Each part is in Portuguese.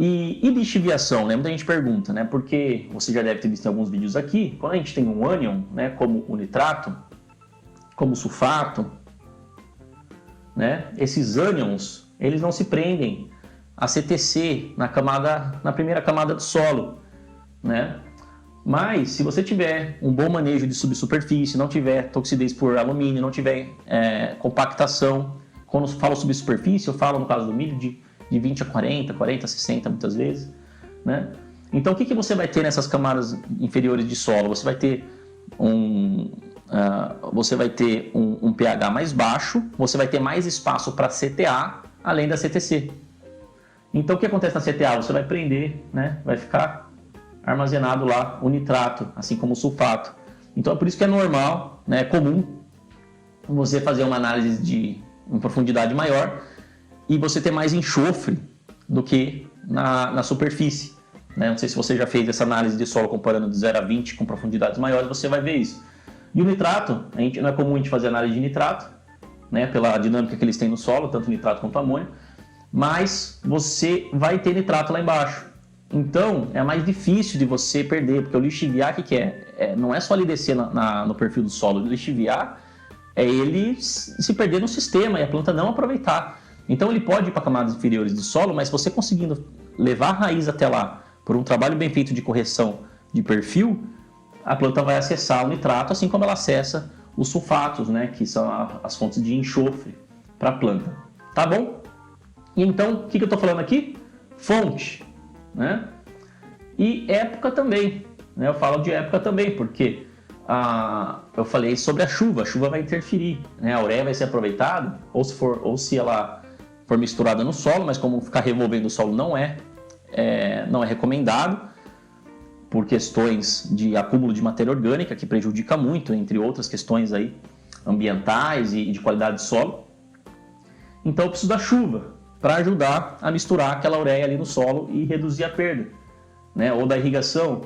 E lixiviação, né? Muita gente pergunta, né? Porque você já deve ter visto em alguns vídeos aqui, quando a gente tem um ânion, né? Como o nitrato, como o sulfato, né? Esses ânions, eles não se prendem a CTC na primeira camada do solo, né? Mas se você tiver um bom manejo de subsuperfície, não tiver toxidez por alumínio, não tiver compactação, quando eu falo subsuperfície, eu falo no caso do milho de 20 a 40, 40 a 60 muitas vezes, né? Então o que você vai ter nessas camadas inferiores de solo? Você vai ter um pH mais baixo, você vai ter mais espaço para CTA, além da CTC. Então o que acontece na CTA? Você vai prender, né? Vai ficar armazenado lá o nitrato, assim como o sulfato. Então é por isso que é normal, né? É comum você fazer uma análise em profundidade maior e você ter mais enxofre do que na superfície, né? Não sei se você já fez essa análise de solo comparando de 0 a 20 com profundidades maiores, você vai ver isso. E o nitrato, não é comum a gente fazer análise de nitrato, né? Pela dinâmica que eles têm no solo, tanto nitrato quanto amônio, mas você vai ter nitrato lá embaixo. Então é mais difícil de você perder, porque o lixiviar, o que é? Não é só ele descer no perfil do solo, o lixiviar é ele se perder no sistema e a planta não aproveitar. Então ele pode ir para camadas inferiores de solo, mas você conseguindo levar a raiz até lá por um trabalho bem feito de correção de perfil, a planta vai acessar o nitrato, assim como ela acessa os sulfatos, né, que são as fontes de enxofre para a planta. Tá bom? E então, o que eu estou falando aqui? Fonte, né? E época também, né? Eu falo de época também, porque eu falei sobre a chuva vai interferir, né? A ureia vai ser aproveitada, ou se ela for misturada no solo, mas como ficar revolvendo o solo não é recomendado, por questões de acúmulo de matéria orgânica, que prejudica muito, entre outras questões aí ambientais e de qualidade de solo. Então eu preciso da chuva para ajudar a misturar aquela ureia ali no solo e reduzir a perda, né? Ou da irrigação.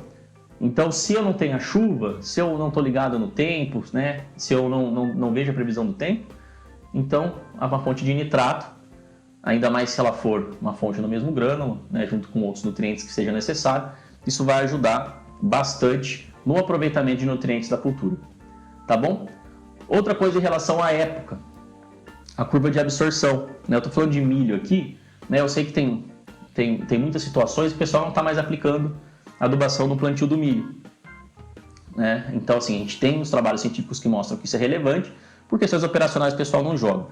Então, se eu não tenho a chuva, se eu não estou ligado no tempo, né? Se eu não vejo a previsão do tempo, então uma fonte de nitrato, ainda mais se ela for uma fonte no mesmo grânulo, né? Junto com outros nutrientes que seja necessário, isso vai ajudar bastante no aproveitamento de nutrientes da cultura. Tá bom? Outra coisa em relação à época, a curva de absorção, né? Eu estou falando de milho aqui, né? Eu sei que tem muitas situações que o pessoal não está mais aplicando adubação no plantio do milho, né? Então, assim, a gente tem os trabalhos científicos que mostram que isso é relevante, por questões operacionais o pessoal não joga,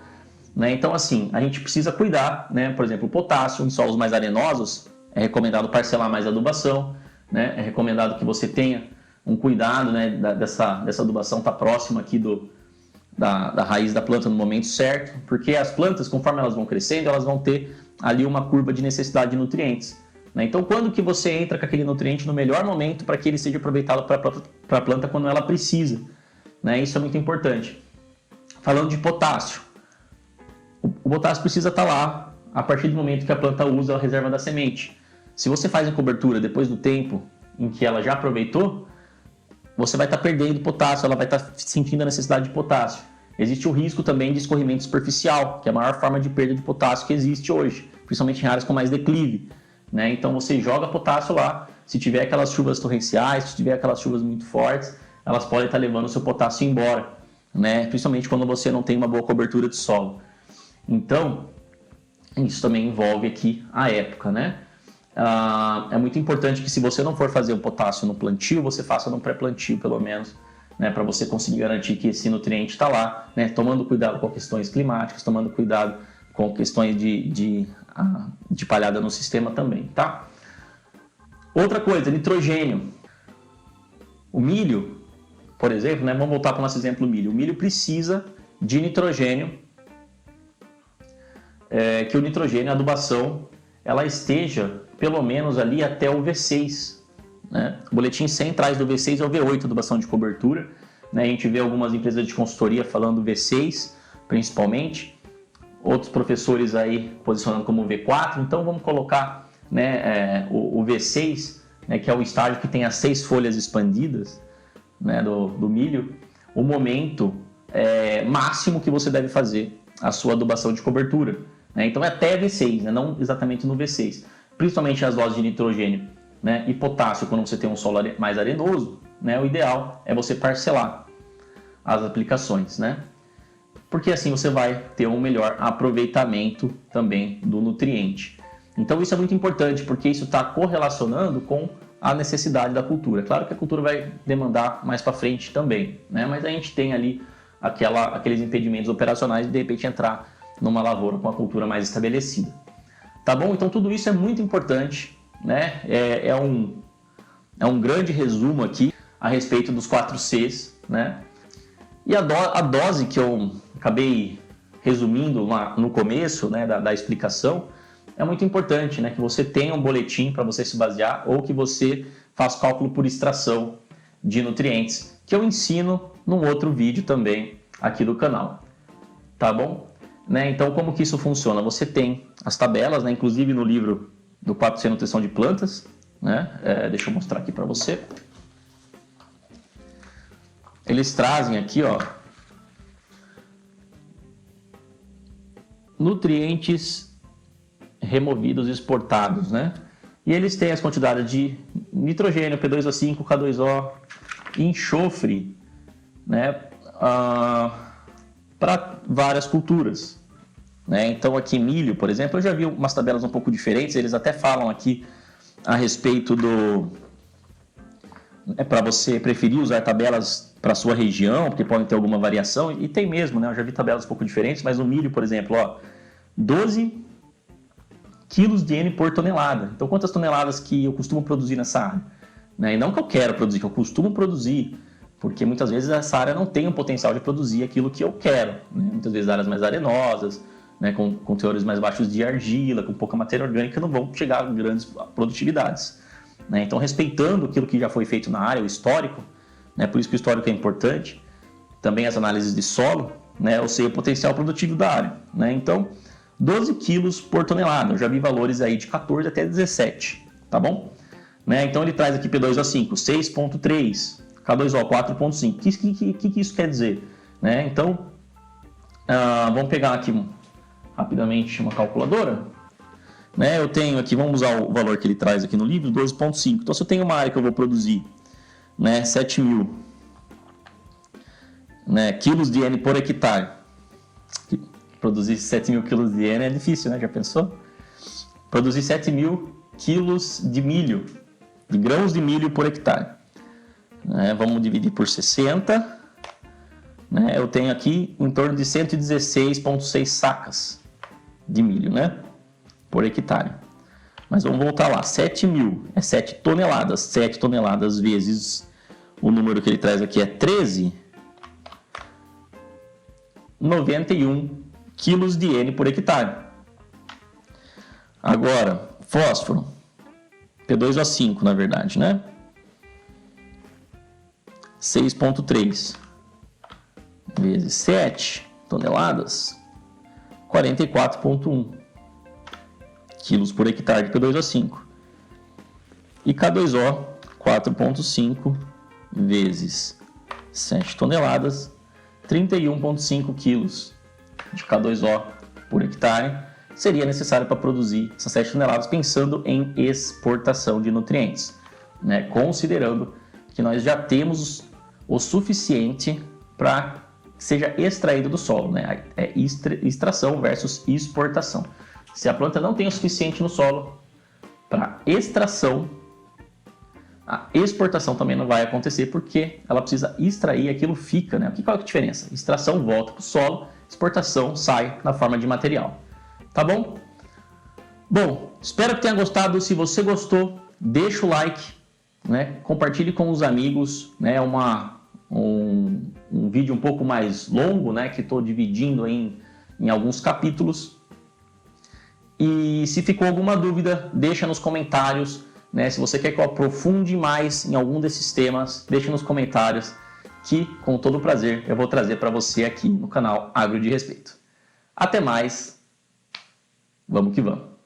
né? Então, assim, a gente precisa cuidar, né? Por exemplo, o potássio em solos mais arenosos é recomendado parcelar mais a adubação, né? É recomendado que você tenha um cuidado, né? Dessa adubação estar próxima aqui da raiz da planta no momento certo, porque as plantas, conforme elas vão crescendo, elas vão ter ali uma curva de necessidade de nutrientes, né? Então, quando que você entra com aquele nutriente no melhor momento para que ele seja aproveitado para a planta quando ela precisa, né? Isso é muito importante. Falando de potássio, o potássio precisa estar lá a partir do momento que a planta usa a reserva da semente. Se você faz a cobertura depois do tempo em que ela já aproveitou, você vai estar perdendo potássio, ela vai estar sentindo a necessidade de potássio. Existe o risco também de escorrimento superficial, que é a maior forma de perda de potássio que existe hoje, principalmente em áreas com mais declive, né? Então você joga potássio lá, se tiver aquelas chuvas torrenciais, se tiver aquelas chuvas muito fortes, elas podem estar levando o seu potássio embora, né? Principalmente quando você não tem uma boa cobertura de solo. Então, isso também envolve aqui a época, né? É muito importante que se você não for fazer o potássio no plantio, você faça no pré-plantio pelo menos, né, para você conseguir garantir que esse nutriente está lá, né, tomando cuidado com questões climáticas, tomando cuidado com questões de palhada no sistema também, tá? Outra coisa, nitrogênio. O milho, por exemplo, né, vamos voltar para o nosso exemplo milho. O milho precisa de nitrogênio, que o nitrogênio, a adubação, ela esteja pelo menos ali até o V6, né? O boletim 100 traz do V6 ao V8, adubação de cobertura, né? A gente vê algumas empresas de consultoria falando V6, principalmente, outros professores aí posicionando como V4, então vamos colocar, né, o V6, né, que é o estágio que tem as 6 folhas expandidas, né, do milho, o momento máximo que você deve fazer a sua adubação de cobertura, né? Então é até V6, né? Não exatamente no V6. principalmente as doses de nitrogênio, né, e potássio quando você tem um solo mais arenoso, né, o ideal é você parcelar as aplicações, né? Porque assim você vai ter um melhor aproveitamento também do nutriente. Então isso é muito importante, porque isso está correlacionando com a necessidade da cultura. Claro que a cultura vai demandar mais para frente também, né? Mas a gente tem ali aqueles impedimentos operacionais de repente entrar numa lavoura com a cultura mais estabelecida. Tá bom? Então tudo isso é muito importante, né? É um grande resumo aqui a respeito dos 4 Cs, né? E a dose que eu acabei resumindo lá no começo, né, da explicação, é muito importante, né, que você tenha um boletim para você se basear ou que você faça cálculo por extração de nutrientes, que eu ensino num outro vídeo também aqui do canal. Tá bom? Né, então, como que isso funciona? Você tem as tabelas, né, inclusive no livro do 4C Nutrição de Plantas, né, deixa eu mostrar aqui para você. Eles trazem aqui, ó, nutrientes removidos e exportados, né? E eles têm as quantidades de nitrogênio, P2O5, K2O e enxofre, né, para várias culturas, né? Então aqui milho, por exemplo, eu já vi umas tabelas um pouco diferentes, eles até falam aqui a respeito para você preferir usar tabelas para a sua região, porque podem ter alguma variação, e tem mesmo, né? Eu já vi tabelas um pouco diferentes, mas no milho, por exemplo, ó, 12 quilos de N por tonelada. Então, quantas toneladas que eu costumo produzir nessa área? Né? E não que eu quero produzir, que eu costumo produzir, porque muitas vezes essa área não tem o potencial de produzir aquilo que eu quero. Né? Muitas vezes áreas mais arenosas, né? com teores mais baixos de argila, com pouca matéria orgânica, não vão chegar a grandes produtividades. Né? Então, respeitando aquilo que já foi feito na área, o histórico, né? Por isso que o histórico é importante, também as análises de solo, né? Eu sei o potencial produtivo da área. Né? Então, 12 quilos por tonelada, eu já vi valores aí de 14 até 17, tá bom? Né? Então, ele traz aqui P2O5, 6,3, K2O, 4,5. O que isso quer dizer? Né? Então, vamos pegar aqui rapidamente uma calculadora. Né, eu tenho aqui, vamos usar o valor que ele traz aqui no livro, 12,5. Então, se eu tenho uma área que eu vou produzir, né, 7.000, né, quilos de N por hectare. Produzir 7.000 quilos de N é difícil, né? Já pensou? Produzir 7.000 quilos de milho, de grãos de milho por hectare. Né, vamos dividir por 60. Né, eu tenho aqui em torno de 116,6 sacas de milho, né? Por hectare. Mas vamos voltar lá, 7.000 é 7 toneladas, 7 toneladas vezes o número que ele traz aqui é 13, 91 quilos de N por hectare. Agora, fósforo, P2O5 na verdade, né? 6,3 vezes 7 toneladas, 44,1 quilos por hectare de P2O5. E K2O, 4,5 vezes 7 toneladas, 31,5 quilos de K2O por hectare seria necessário para produzir essas 7 toneladas, pensando em exportação de nutrientes, né? Considerando que nós já temos o suficiente para que seja extraído do solo, né? É extração versus exportação. Se a planta não tem o suficiente no solo para extração, a exportação também não vai acontecer, porque ela precisa extrair, aquilo fica, né? Qual é a diferença? Extração volta para o solo, exportação sai na forma de material. Tá bom? Bom, espero que tenha gostado. Se você gostou, deixa o like, né? Compartilhe com os amigos, né? Um vídeo um pouco mais longo, né? Que estou dividindo em alguns capítulos. E se ficou alguma dúvida, deixa nos comentários, né? Se você quer que eu aprofunde mais em algum desses temas, deixa nos comentários, que com todo prazer eu vou trazer para você aqui no canal Agro de Respeito. Até mais, vamos que vamos!